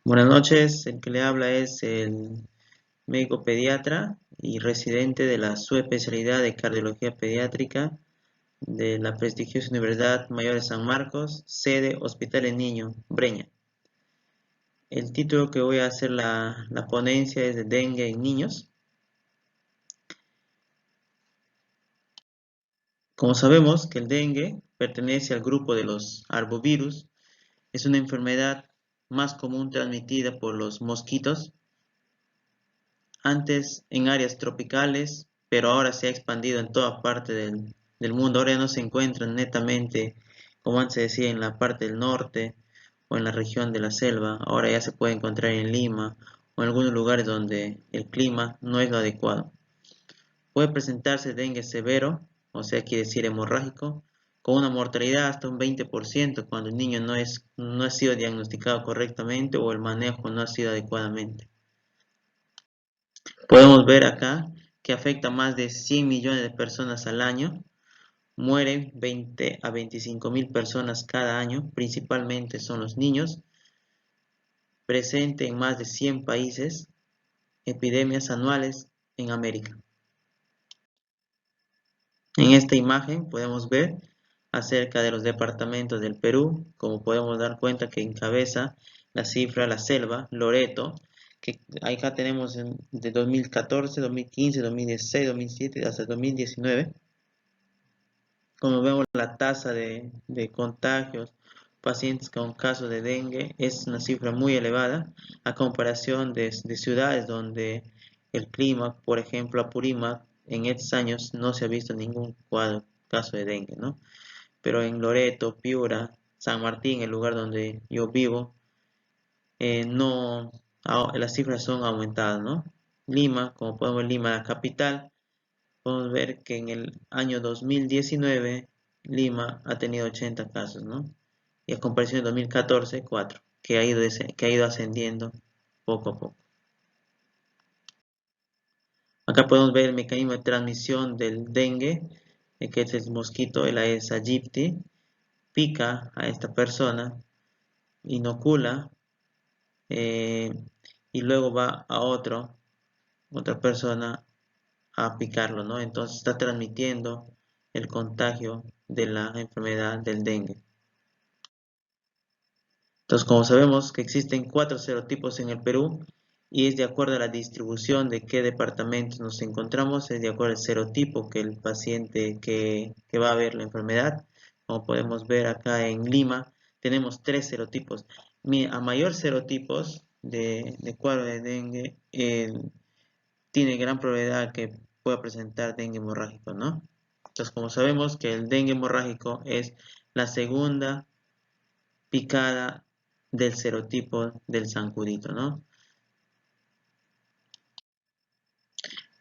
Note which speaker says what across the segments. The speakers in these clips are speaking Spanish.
Speaker 1: Buenas noches, el que le habla es el médico pediatra y residente de la subespecialidad de cardiología pediátrica de la prestigiosa Universidad Mayor de San Marcos, sede Hospital del Niño, Breña. El título que voy a hacer la ponencia es de dengue en niños. Como sabemos que el dengue pertenece al grupo de los arbovirus, es una enfermedad más común transmitida por los mosquitos, antes en áreas tropicales, pero ahora se ha expandido en toda parte del mundo. Ahora ya no se encuentra netamente, como antes se decía, en la parte del norte o en la región de la selva. Ahora ya se puede encontrar en Lima o en algunos lugares donde el clima no es lo adecuado. Puede presentarse dengue severo, o sea, quiere decir hemorrágico, con una mortalidad hasta un 20% cuando el niño no ha sido diagnosticado correctamente o el manejo no ha sido adecuadamente. Podemos ver acá que afecta a más de 100 millones de personas al año, mueren 20 a 25 mil personas cada año, principalmente son los niños, presente en más de 100 países, epidemias anuales en América. En esta imagen podemos ver acerca de los departamentos del Perú, como podemos dar cuenta que encabeza la cifra la selva, Loreto, que acá tenemos de 2014, 2015, 2016, 2017 hasta 2019. Como vemos, la tasa de contagios, pacientes con casos de dengue es una cifra muy elevada a comparación de ciudades donde el clima, por ejemplo, Apurímac, en estos años no se ha visto ningún caso de dengue, ¿no? Pero en Loreto, Piura, San Martín, el lugar donde yo vivo, no, las cifras son aumentadas, ¿no? Lima, como podemos ver, Lima, la capital, podemos ver que en el año 2019 Lima ha tenido 80 casos, ¿no? Y a comparación de 2014, 4, que ha ido ascendiendo poco a poco. Acá podemos ver el mecanismo de transmisión del dengue, que es el mosquito, el Aedes aegypti, pica a esta persona, inocula, eh, y luego va a otra persona a picarlo, ¿no? Entonces está transmitiendo el contagio de la enfermedad del dengue. Entonces, como sabemos que existen 4 serotipos en el Perú y es de acuerdo a la distribución de qué departamentos nos encontramos, es de acuerdo al serotipo que el paciente que va a ver la enfermedad. Como podemos ver acá en Lima, tenemos 3 serotipos. A mayor serotipos de cuadro de dengue, tiene gran probabilidad que pueda presentar dengue hemorrágico, ¿no? Entonces, como sabemos que el dengue hemorrágico es la segunda picada del serotipo del zancudito, ¿no?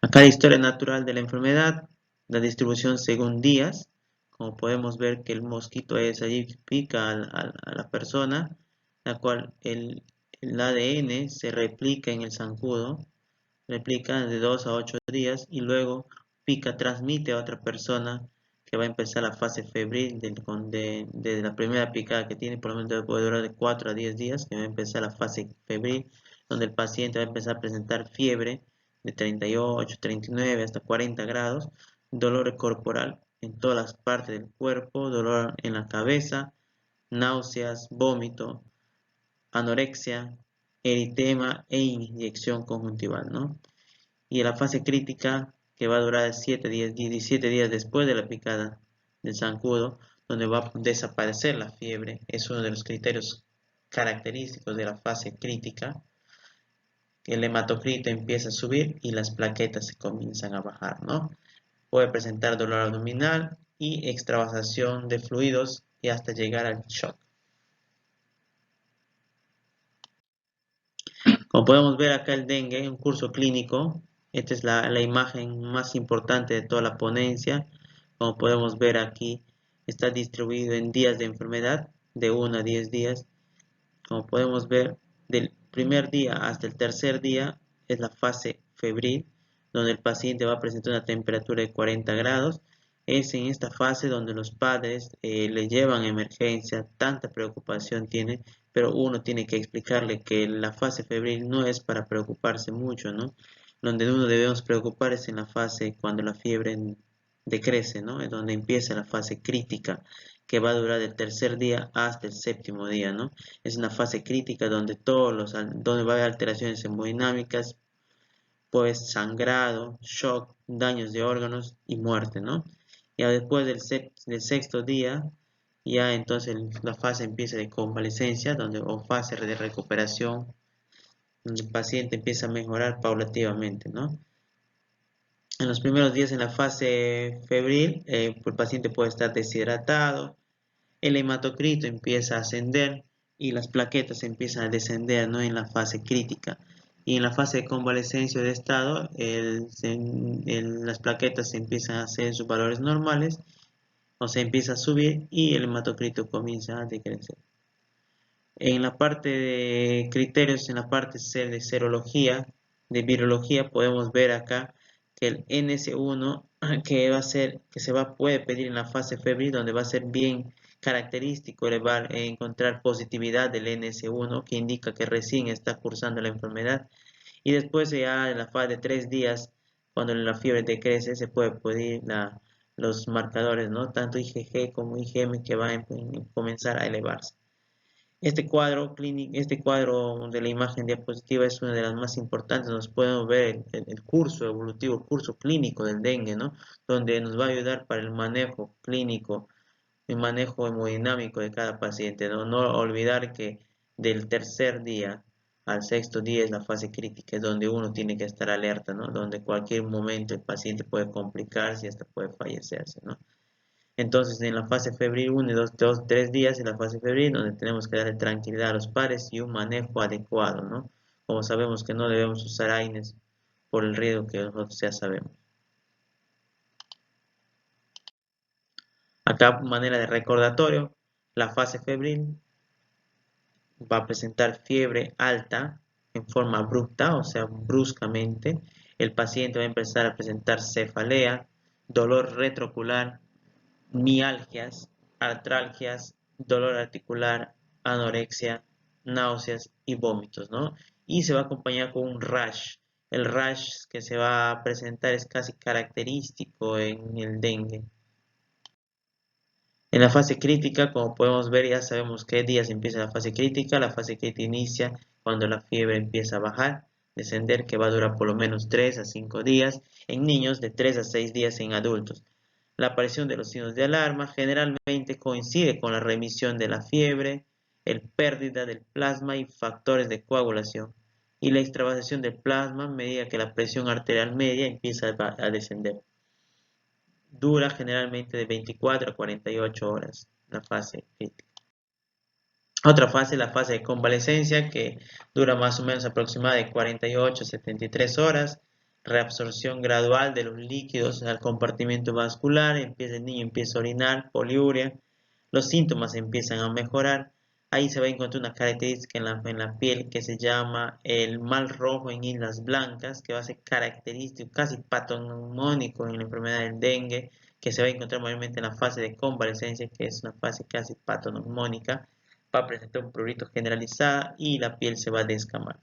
Speaker 1: Acá la historia natural de la enfermedad, la distribución según días, como podemos ver que el mosquito es allí pica a la persona, la cual el ADN se replica en el zancudo, replica de 2 a 8 días y luego pica, transmite a otra persona que va a empezar la fase febril de la primera picada que tiene, por lo menos puede durar de 4 a 10 días, que va a empezar la fase febril, donde el paciente va a empezar a presentar fiebre de 38, 39 hasta 40 grados, dolor corporal en todas las partes del cuerpo, dolor en la cabeza, náuseas, vómito, anorexia, eritema e inyección conjuntival, ¿no? Y en la fase crítica, que va a durar 7 días, 17 días después de la picada del zancudo, donde va a desaparecer la fiebre, es uno de los criterios característicos de la fase crítica. El hematocrito empieza a subir y las plaquetas se comienzan a bajar, ¿no? Puede presentar dolor abdominal y extravasación de fluidos y hasta llegar al shock. Como podemos ver acá el dengue, un curso clínico, esta es la imagen más importante de toda la ponencia. Como podemos ver aquí, está distribuido en días de enfermedad, de 1 a 10 días. Como podemos ver, del primer día hasta el tercer día es la fase febril, donde el paciente va a presentar una temperatura de 40 grados Es en esta fase donde los padres le llevan a emergencia, tanta preocupación tiene, pero uno tiene que explicarle que la fase febril no es para preocuparse mucho, ¿no? Donde uno debemos preocupar es en la fase cuando la fiebre decrece, ¿no? Es donde empieza la fase crítica, que va a durar del tercer día hasta el séptimo día, ¿no? Es una fase crítica donde donde va a haber alteraciones hemodinámicas, pues sangrado, shock, daños de órganos y muerte, ¿no? Ya después del sexto día, ya entonces la fase empieza de convalecencia, o fase de recuperación, donde el paciente empieza a mejorar paulativamente, ¿no? En los primeros días en la fase febril, el paciente puede estar deshidratado, el hematocrito empieza a ascender y las plaquetas empiezan a descender, ¿no? En la fase crítica. Y en la fase de convalecencia de estado, las plaquetas empiezan a hacer sus valores normales, o se empieza a subir y el hematocrito comienza a decrecer. En la parte de criterios, en la parte de serología, de virología, podemos ver acá que el NS1 puede pedir en la fase febril, donde va a ser bien característico encontrar positividad del NS1, que indica que recién está cursando la enfermedad. Y después ya en la fase de 3 días, cuando la fiebre decrece, se puede pedir los marcadores, ¿no? Tanto IgG como IgM, que van a comenzar a elevarse. Este cuadro de la imagen diapositiva es una de las más importantes. Nos podemos ver el curso evolutivo, el curso clínico del dengue, ¿no? Donde nos va a ayudar para el manejo clínico, el manejo hemodinámico de cada paciente, ¿no? No olvidar que del tercer día al sexto día es la fase crítica, es donde uno tiene que estar alerta, ¿no? Donde cualquier momento el paciente puede complicarse y hasta puede fallecerse, ¿no? Entonces, en la fase febril, 1, 2, 3 días en la fase febril, donde tenemos que darle tranquilidad a los pares y un manejo adecuado, ¿no? Como sabemos que no debemos usar AINES por el riesgo que nosotros ya sabemos. Acá, manera de recordatorio, la fase febril va a presentar fiebre alta en forma abrupta, o sea, bruscamente. El paciente va a empezar a presentar cefalea, dolor retroocular, mialgias, artralgias, dolor articular, anorexia, náuseas y vómitos, ¿no? Y se va a acompañar con un rash. El rash que se va a presentar es casi característico en el dengue. En la fase crítica, como podemos ver, ya sabemos qué días empieza la fase crítica. La fase crítica inicia cuando la fiebre empieza a bajar, descender, que va a durar por lo menos 3 a 5 días en niños, de 3 a 6 días en adultos. La aparición de los signos de alarma generalmente coincide con la remisión de la fiebre, el pérdida del plasma y factores de coagulación, y la extravasación del plasma a medida que la presión arterial media empieza a descender. Dura generalmente de 24 a 48 horas la fase crítica. Otra fase, la fase de convalecencia, que dura más o menos aproximadamente de 48 a 73 horas. Reabsorción gradual de los líquidos al compartimento vascular, el niño empieza a orinar, poliuria, los síntomas empiezan a mejorar. Ahí se va a encontrar una característica en la piel que se llama el mal rojo en islas blancas, que va a ser característico, casi patognomónico en la enfermedad del dengue, que se va a encontrar mayormente en la fase de convalecencia, que es una fase casi patognomónica. Va a presentar un prurito generalizada y la piel se va a descamar.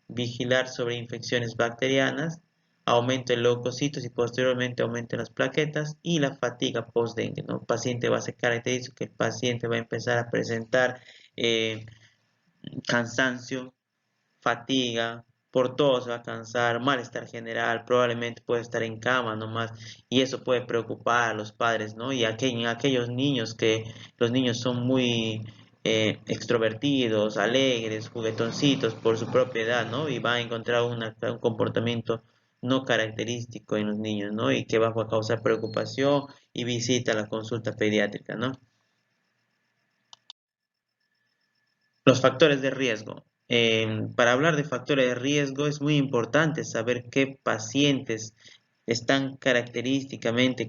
Speaker 1: Vigilar sobre infecciones bacterianas, aumento de leucocitos y posteriormente aumento de las plaquetas y la fatiga post-dengue, ¿no? El paciente va a ser característico que el paciente va a empezar a presentar cansancio, fatiga, por todo se va a cansar, malestar general, probablemente puede estar en cama nomás, y eso puede preocupar a los padres, ¿no? Y aquellos niños que los niños son muy extrovertidos, alegres, juguetoncitos por su propia edad, ¿no? Y va a encontrar un comportamiento no característico en los niños, ¿no? Y que va a causar preocupación y visita la consulta pediátrica, ¿no? Los factores de riesgo. Para hablar de factores de riesgo es muy importante saber qué pacientes están característicamente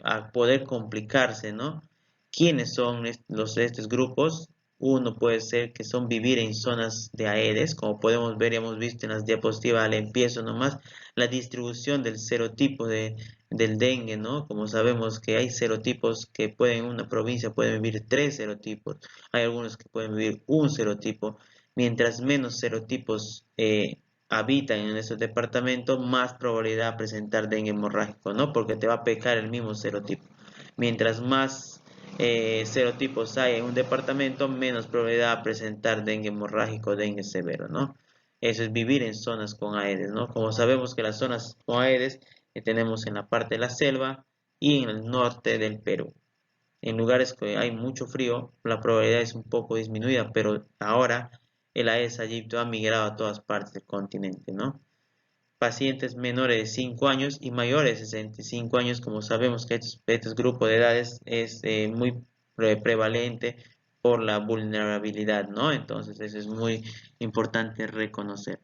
Speaker 1: a poder complicarse, ¿no? ¿Quiénes son estos grupos? Uno puede ser que son vivir en zonas de Aedes, como podemos ver y hemos visto en las diapositivas al empiezo nomás, la distribución del serotipo del dengue, ¿no? Como sabemos que hay serotipos que pueden en una provincia pueden vivir 3 serotipos, hay algunos que pueden vivir un serotipo. Mientras menos serotipos habitan en esos departamentos, más probabilidad de presentar dengue hemorrágico, ¿no? Porque te va a pecar el mismo serotipo. Mientras más serotipos hay en un departamento, menos probabilidad de presentar dengue hemorrágico, dengue severo, ¿no? Eso es vivir en zonas con Aedes, ¿no? Como sabemos que las zonas con Aedes tenemos en la parte de la selva y en el norte del Perú. En lugares que hay mucho frío, la probabilidad es un poco disminuida, pero ahora el Aedes aegypti ha migrado a todas partes del continente, ¿no? Pacientes menores de 5 años y mayores de 65 años, como sabemos que estos grupos de edades es muy prevalente por la vulnerabilidad, ¿no? Entonces eso es muy importante reconocer.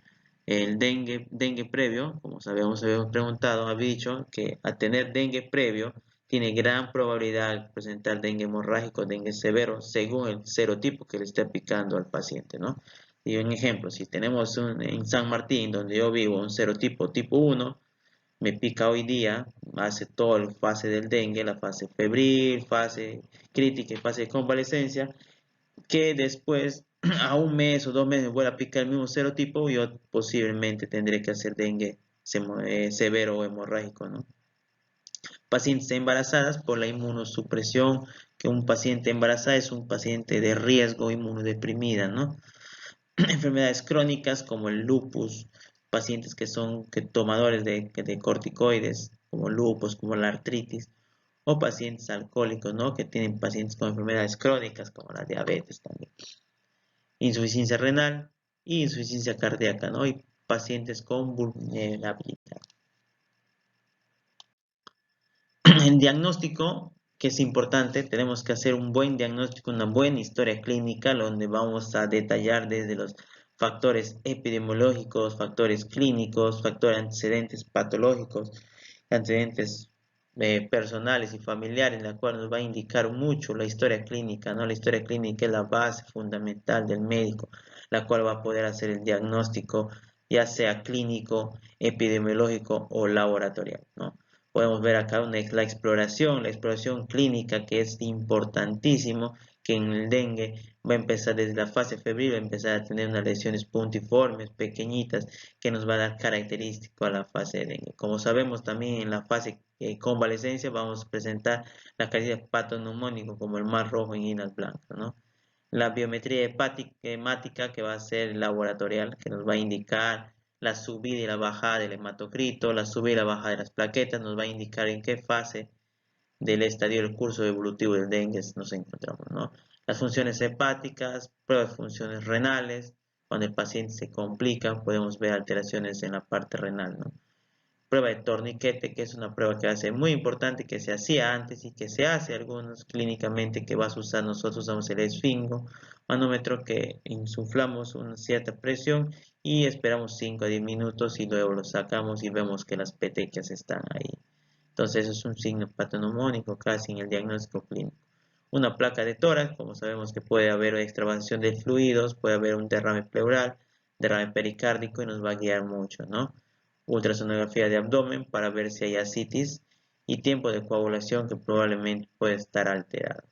Speaker 1: El dengue previo, como sabemos, habíamos preguntado, había dicho que al tener dengue previo tiene gran probabilidad de presentar dengue hemorrágico, dengue severo, según el serotipo que le esté aplicando al paciente, ¿no? Y un ejemplo, si tenemos en San Martín, donde yo vivo, un serotipo tipo 1, me pica hoy día, hace toda la fase del dengue, la fase febril, fase crítica y fase de convalecencia, que después a un mes o 2 meses me vuelva a picar el mismo serotipo, yo posiblemente tendré que hacer dengue severo o hemorrágico, ¿no? Pacientes embarazadas por la inmunosupresión, que un paciente embarazada es un paciente de riesgo inmunodeprimida, ¿no? Enfermedades crónicas como el lupus, pacientes que son tomadores de corticoides, como lupus, como la artritis, o pacientes alcohólicos, ¿no? Que tienen pacientes con enfermedades crónicas como la diabetes también. Insuficiencia renal y insuficiencia cardíaca, ¿no? Y pacientes con vulnerabilidad. El diagnóstico, que es importante, tenemos que hacer un buen diagnóstico, una buena historia clínica, donde vamos a detallar desde los factores epidemiológicos, factores clínicos, factores antecedentes patológicos, antecedentes personales y familiares, la cual nos va a indicar mucho la historia clínica, ¿no? La historia clínica es la base fundamental del médico, la cual va a poder hacer el diagnóstico, ya sea clínico, epidemiológico o laboratorial, ¿no? Podemos ver acá la exploración clínica, que es importantísimo, que en el dengue va a empezar desde la fase febril, va a empezar a tener unas lesiones puntiformes, pequeñitas, que nos va a dar característico a la fase de dengue. Como sabemos también en la fase convalecencia vamos a presentar la calidad patoneumónico como el mar rojo en hinas blancas, ¿no? La biometría hemática, que va a ser laboratorial, que nos va a indicar la subida y la bajada del hematocrito, la subida y la bajada de las plaquetas, nos va a indicar en qué fase del estadio del curso evolutivo del dengue nos encontramos, ¿no? Las funciones hepáticas, pruebas de funciones renales, cuando el paciente se complica podemos ver alteraciones en la parte renal, ¿no? Prueba de torniquete, que es una prueba que va a ser muy importante, que se hacía antes y que se hace algunos clínicamente, que vas a usar, nosotros usamos el esfingo, manómetro, que insuflamos una cierta presión y esperamos 5 a 10 minutos y luego lo sacamos y vemos que las petequias están ahí. Entonces eso es un signo patoneumónico casi en el diagnóstico clínico. Una placa de tórax, como sabemos que puede haber extravasación de fluidos, puede haber un derrame pleural, derrame pericárdico y nos va a guiar mucho, ¿no? Ultrasonografía de abdomen para ver si hay ascitis y tiempo de coagulación que probablemente puede estar alterado.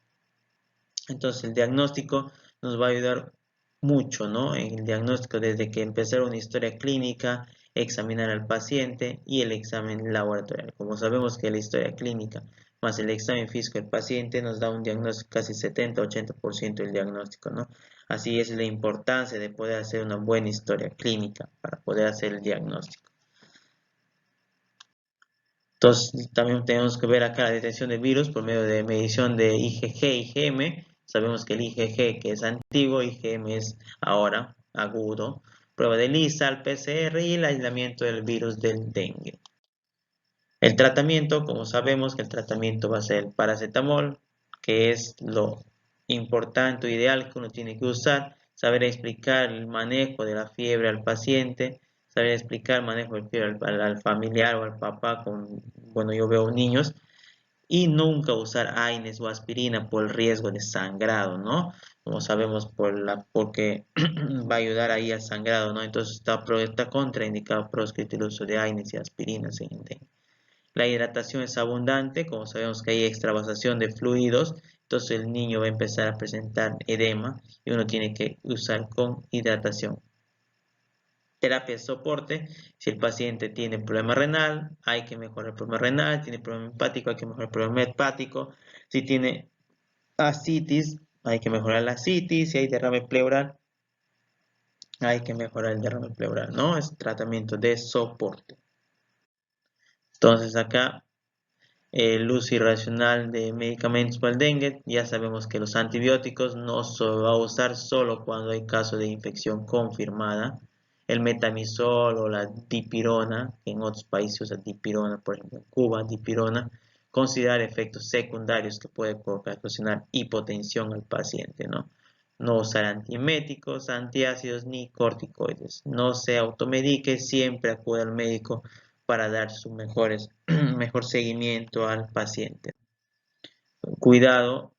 Speaker 1: Entonces el diagnóstico nos va a ayudar mucho, ¿no? En el diagnóstico desde que empezar una historia clínica, examinar al paciente y el examen laboratorial. Como sabemos que la historia clínica más el examen físico del paciente nos da un diagnóstico casi 70-80% del diagnóstico, ¿no? Así es la importancia de poder hacer una buena historia clínica para poder hacer el diagnóstico. Entonces, también tenemos que ver acá la detección de virus por medio de medición de IgG y IgM. Sabemos que el IgG, que es antiguo, IgM es ahora agudo. Prueba de ELISA, el PCR y el aislamiento del virus del dengue. El tratamiento, como sabemos que el tratamiento va a ser el paracetamol, que es lo importante o ideal que uno tiene que usar, saber explicar el manejo de la fiebre al paciente, saber explicar el manejo de fiebre al familiar o al papá, bueno, yo veo niños Y nunca usar AINES o aspirina por el riesgo de sangrado, ¿no? Como sabemos, porque va a ayudar ahí al sangrado, ¿no? Entonces está contraindicado, proscrito el uso de AINES y aspirinas en dengue. La hidratación es abundante, como sabemos que hay extravasación de fluidos, entonces el niño va a empezar a presentar edema y uno tiene que usar con hidratación. Terapia de soporte, si el paciente tiene problema renal, hay que mejorar el problema renal, tiene problema hepático, hay que mejorar el problema hepático, si tiene ascitis, hay que mejorar la ascitis, si hay derrame pleural, hay que mejorar el derrame pleural, ¿no? Es tratamiento de soporte. Entonces acá el uso irracional de medicamentos para el dengue, ya sabemos que los antibióticos no se va a usar solo cuando hay caso de infección confirmada. El metamizol o la dipirona, que en otros países se usa dipirona, por ejemplo en Cuba, dipirona, considerar efectos secundarios que puede ocasionar hipotensión al paciente, ¿no? No usar antieméticos, antiácidos ni corticoides. No se automedique, siempre acude al médico para dar su mejor seguimiento al paciente. Cuidado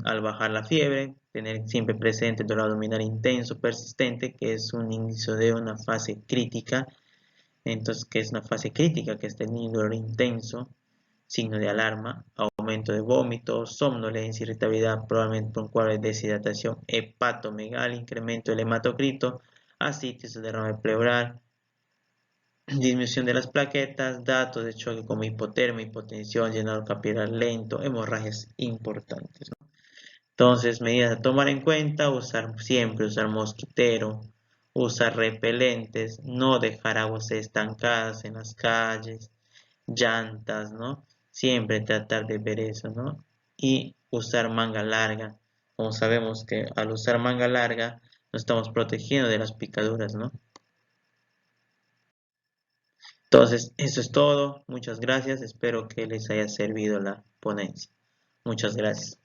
Speaker 1: al bajar la fiebre, tener siempre presente el dolor abdominal intenso, persistente, que es un inicio de una fase crítica. Entonces, ¿qué es una fase crítica? Que es el dolor intenso, signo de alarma, aumento de vómito, somnolencia, irritabilidad, probablemente por un cuadro de deshidratación, hepatomegalia, incremento del hematocrito, ascitis o derrame pleural, disminución de las plaquetas, datos de choque como hipotermia, hipotensión, llenado capilar lento, hemorragias importantes, ¿no? Entonces, medidas a tomar en cuenta, siempre usar mosquitero, usar repelentes, no dejar aguas estancadas en las calles, llantas, ¿no? Siempre tratar de ver eso, ¿no? Y usar manga larga. Como sabemos que al usar manga larga nos estamos protegiendo de las picaduras, ¿no? Entonces, eso es todo. Muchas gracias. Espero que les haya servido la ponencia. Muchas gracias.